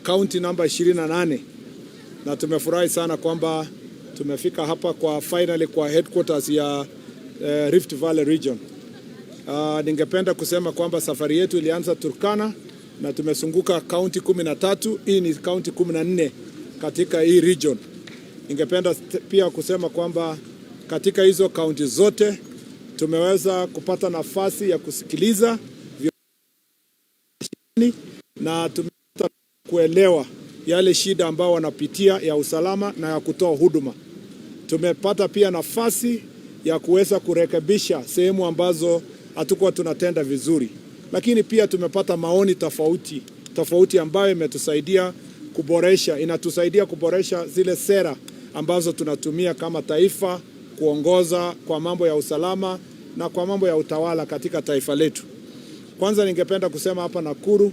county namba 28, na tumefurahi sana kwamba tumefika hapa kwa finally kwa headquarters ya Rift Valley region. Ningependa kusema kwamba safari yetu ilianza Turkana na tumezunguka county 13. Hii ni county 14 katika hii region. Ningependa pia kusema kwamba katika hizo county zote tumeweza kupata nafasi ya kusikiliza na tumepata kuelewa yale shida ambao wanapitia ya usalama na ya kutoa huduma. Tumepata pia nafasi ya kuweza kurekebisha sehemu ambazo hatukuwa tunatenda vizuri. Lakini pia tumepata maoni tofauti ambayo imetusaidia inatusaidia kuboresha zile sera ambazo tunatumia kama taifa kuongoza kwa mambo ya usalama na kwa mambo ya utawala katika taifa letu. Kwanza ningependa kusema hapa Nakuru,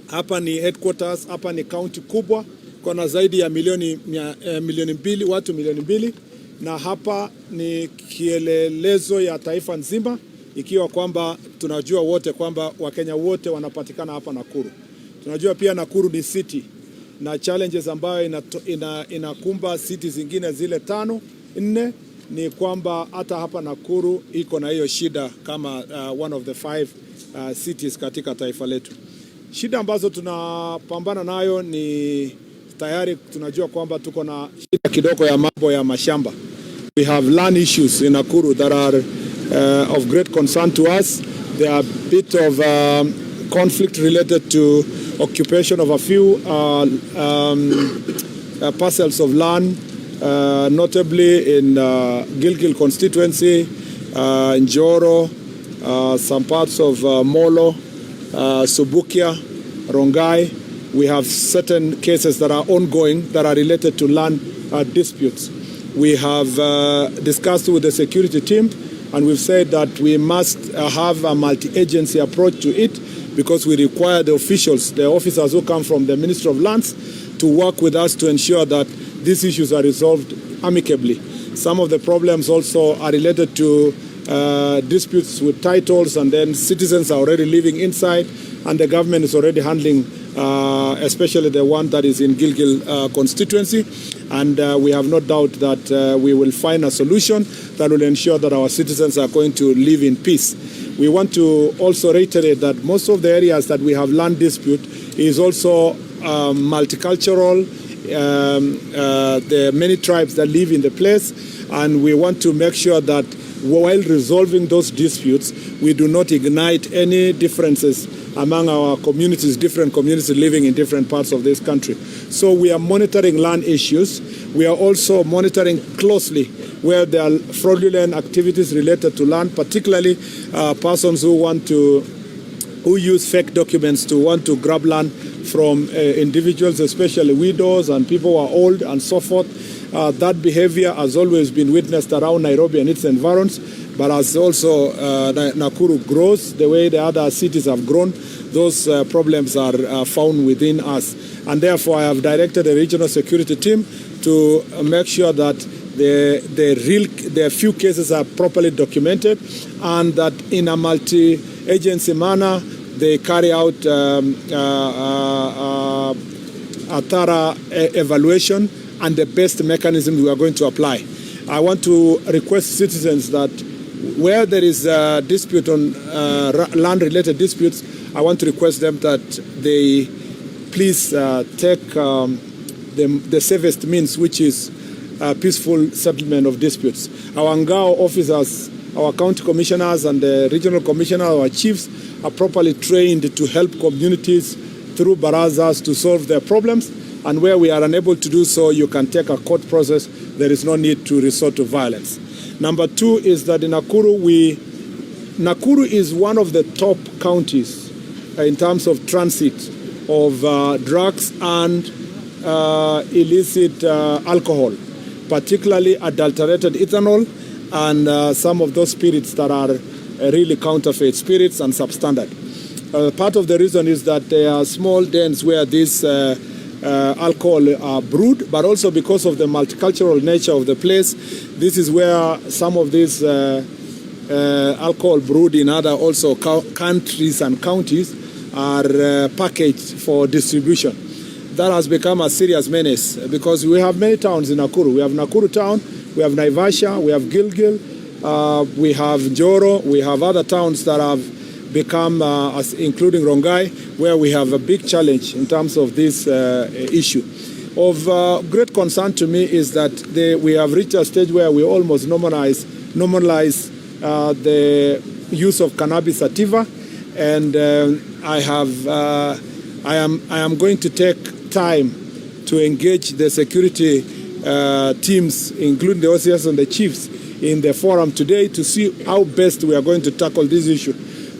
hapa ni headquarters, hapa ni county kubwa, kuna zaidi ya milioni mbili, watu milioni 2, na hapa ni kielelezo ya taifa nzima, ikiwa kwamba tunajua wote kwamba Wakenya wote wanapatikana hapa Nakuru. Tunajua pia Nakuru ni city na challenges ambayo inakumba city zingine zile 4 ni kwamba hata hapa Nakuru iko na hiyo shida kama one of the 5 cities katika taifa letu. Shida ambazo tunapambana nayo ni tayari tunajua kwamba tuko na shida kidogo ya mambo ya mashamba. We have land issues in Nakuru that are of great concern to us. There are a bit of conflict related to occupation of a few parcels of land, notably in Gilgil constituency, in Njoro, some parts of Molo, Subukia, Rongai. We have certain cases that are ongoing that are related to land disputes. We have discussed with the security team, and we've said that we must have a multi-agency approach to it, because we require the officials, the officers who come from the Ministry of Lands, to work with us to ensure that these issues are resolved amicably. Some of the problems also are related to disputes with titles, and then citizens are already living inside, and the government is already handling, especially the one that is in Gilgil constituency. And we have no doubt that we will find a solution that will ensure that our citizens are going to live in peace. We want to also reiterate that most of the areas that we have land dispute is also multicultural, there are many tribes that live in the place, and we want to make sure that while resolving those disputes, we do not ignite any differences among our communities, different communities living in different parts of this country. So we are monitoring land issues. We are also monitoring closely where there are fraudulent activities related to land, particularly persons who use fake documents to want to grab land from individuals, especially widows and people who are old and so forth. That behavior has always been witnessed around Nairobi and its environs, but as also Nakuru grows, the way the other cities have grown, those problems are found within us. And therefore, I have directed the regional security team to make sure that the few cases are properly documented, and that in a multi-agency manner, they carry out a thorough evaluation and the best mechanism we are going to apply. I want to request citizens that where there is a dispute on land-related disputes, I want to request them that they please take the safest means, which is peaceful settlement of disputes. Our Ngao officers, our county commissioners and the regional commissioner, our chiefs, are properly trained to help communities through barazas to solve their problems. And where we are unable to do so, you can take a court process. There is no need to resort to violence. Number 2 is that in Nakuru is one of the top counties in terms of transit of drugs and illicit alcohol, particularly adulterated ethanol and some of those spirits that are really counterfeit spirits and substandard. Part of the reason is that there are small dens where this alcohol are brewed, but also because of the multicultural nature of the place, this is where some of this alcohol brewed in other also countries and counties are packaged for distribution. That has become a serious menace because we have many towns in Nakuru. We have Nakuru town, we have Naivasha, we have Gilgil, we have Njoro, we have other towns that have become, including Rongai, where we have a big challenge in terms of this issue. Of great concern to me is that we have reached a stage where we almost normalize the use of cannabis sativa, and I am going to take time to engage the security teams, including the OCS and the chiefs, in the forum today to see how best we are going to tackle this issue.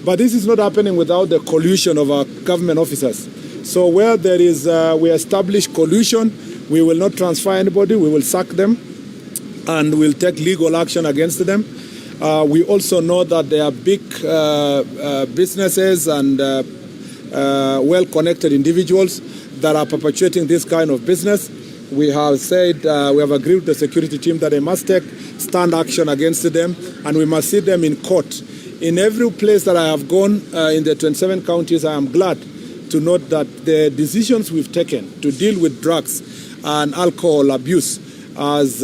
But this is not happening without the collusion of our government officers. So where there is, we establish collusion, we will not transfer anybody, we will sack them, and we'll take legal action against them. We also know that there are big businesses and well-connected individuals that are perpetuating this kind of business. We have said, we have agreed with the security team that they must take stand action against them, and we must see them in court. In every place that I have gone in the 27 counties, I am glad to note that the decisions we've taken to deal with drugs and alcohol abuse has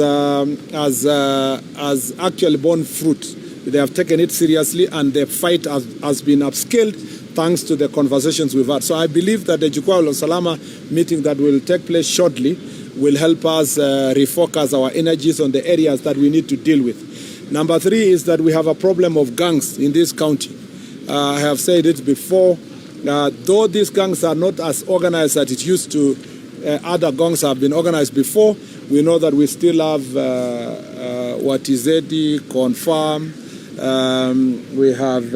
actually borne fruit. They have taken it seriously, and the fight has been upscaled thanks to the conversations we've had. So I believe that the Gachagua'S Salama meeting that will take place shortly will help us refocus our energies on the areas that we need to deal with. Number 3 is that we have a problem of gangs in this county. I have said it before, though these gangs are not as organized as it used to, other gangs have been organized before, we know that we still have Watizedi, Confirm, we have,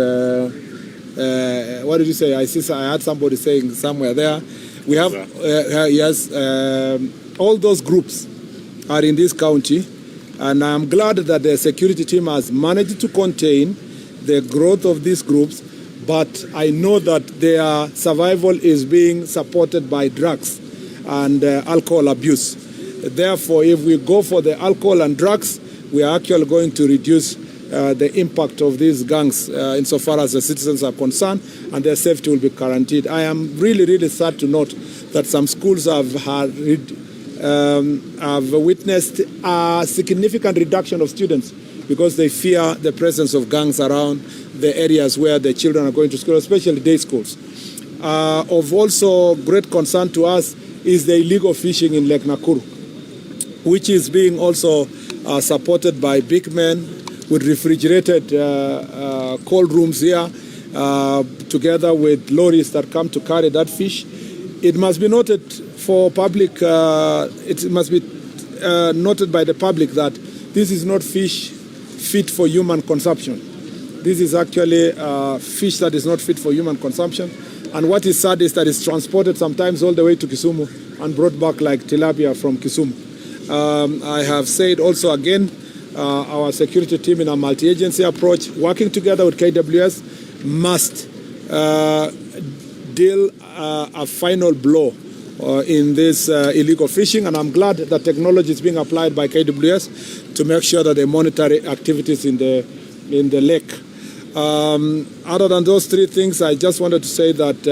what did you say? I had somebody saying somewhere there. We have, yes, all those groups are in this county, and I'm glad that the security team has managed to contain the growth of these groups, but I know that their survival is being supported by drugs and alcohol abuse. Therefore, if we go for the alcohol and drugs, we are actually going to reduce the impact of these gangs insofar as the citizens are concerned, and their safety will be guaranteed. I am really, really sad to note that some schools have witnessed a significant reduction of students because they fear the presence of gangs around the areas where the children are going to school, especially day schools. Of also great concern to us is the illegal fishing in Lake Nakuru, which is being also supported by big men with refrigerated cold rooms here, together with lorries that come to carry that fish. It must be noted for public, it must be noted by the public that this is not fish fit for human consumption. This is actually fish that is not fit for human consumption. And what is sad is that it's transported sometimes all the way to Kisumu and brought back like tilapia from Kisumu. I have said also again, our security team in a multi-agency approach, working together with KWS, must deal a final blow in this illegal fishing, and I'm glad that technology is being applied by KWS to make sure that they monitor activities in the lake. Other than those 3 things, I just wanted to say that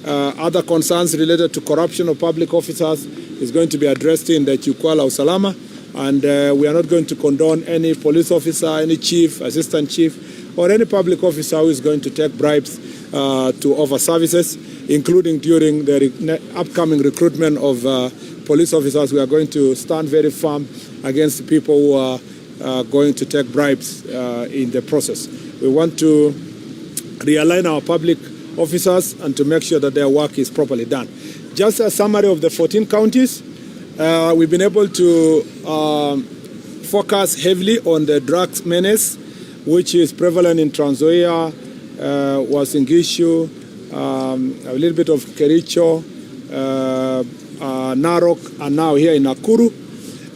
other concerns related to corruption of public officers is going to be addressed in the Gachagua'S Salama, and we are not going to condone any police officer, any chief, assistant chief, or any public officer who is going to take bribes to offer services, including during the upcoming recruitment of police officers. We are going to stand very firm against people who are going to take bribes in the process. We want to realign our public officers and to make sure that their work is properly done. Just a summary of the 14 counties, we've been able to focus heavily on the drugs menace, which is prevalent in Trans Nzoia, Uasin Gishu, a little bit of Kericho, Narok, and now here in Nakuru.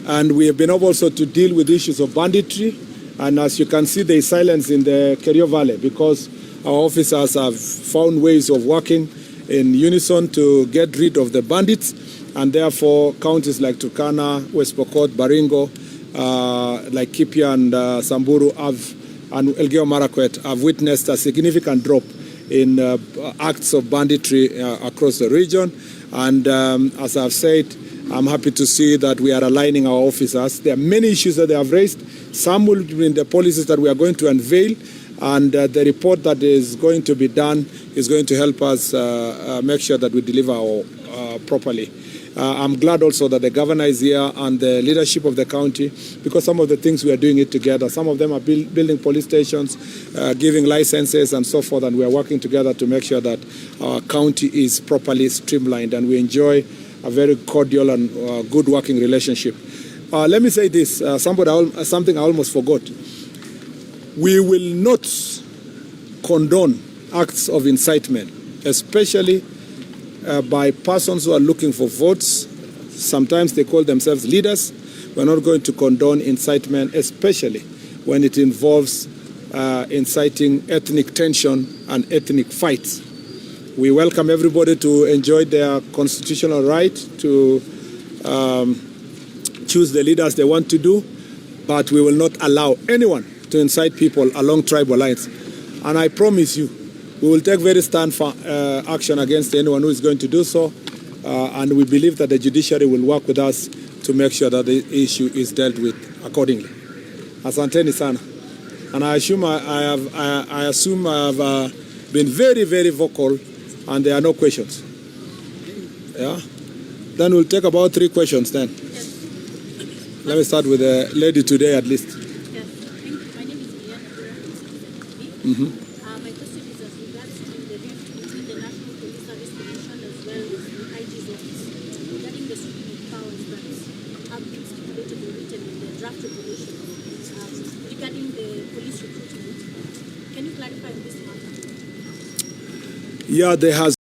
And we have been able also to deal with issues of banditry. And as you can see, there is silence in the Kerio Valley because our officers have found ways of working in unison to get rid of the bandits. And therefore, counties like Turkana, West Pokot, Baringo, like Kipia and Samburu and Elgeyo Marakwet have witnessed a significant drop in acts of banditry across the region. And as I've said, I'm happy to see that we are aligning our officers. There are many issues that they have raised. Some will be in the policies that we are going to unveil, and the report that is going to be done is going to help us make sure that we deliver properly. I'm glad also that the governor is here and the leadership of the county, because some of the things we are doing it together. Some of them are building police stations, giving licenses and so forth, and we are working together to make sure that our county is properly streamlined and we enjoy a very cordial and good working relationship. Let me say this, something I almost forgot. We will not condone acts of incitement, especially by persons who are looking for votes. Sometimes they call themselves leaders. We're not going to condone incitement, especially when it involves inciting ethnic tension and ethnic fights. We welcome everybody to enjoy their constitutional right to choose the leaders they want to do, but we will not allow anyone to incite people along tribal lines. And I promise you, we will take very stern action against anyone who is going to do so, and we believe that the judiciary will work with us to make sure that the issue is dealt with accordingly. Asanteni sana. And I assume I have been very, very vocal, and there are no questions. Yeah? Then we'll take about 3 questions then. Yes. Let me start with the lady today at least. Yes. Thank you. My name is Liana. Mm-hmm. My question is as regards to the rift between the National Police Service Commission as well as the IG's office regarding the sweeping of powers that have been stipulated or written in the draft regulation regarding the police recruitment. Can you clarify this matter? Yeah, there has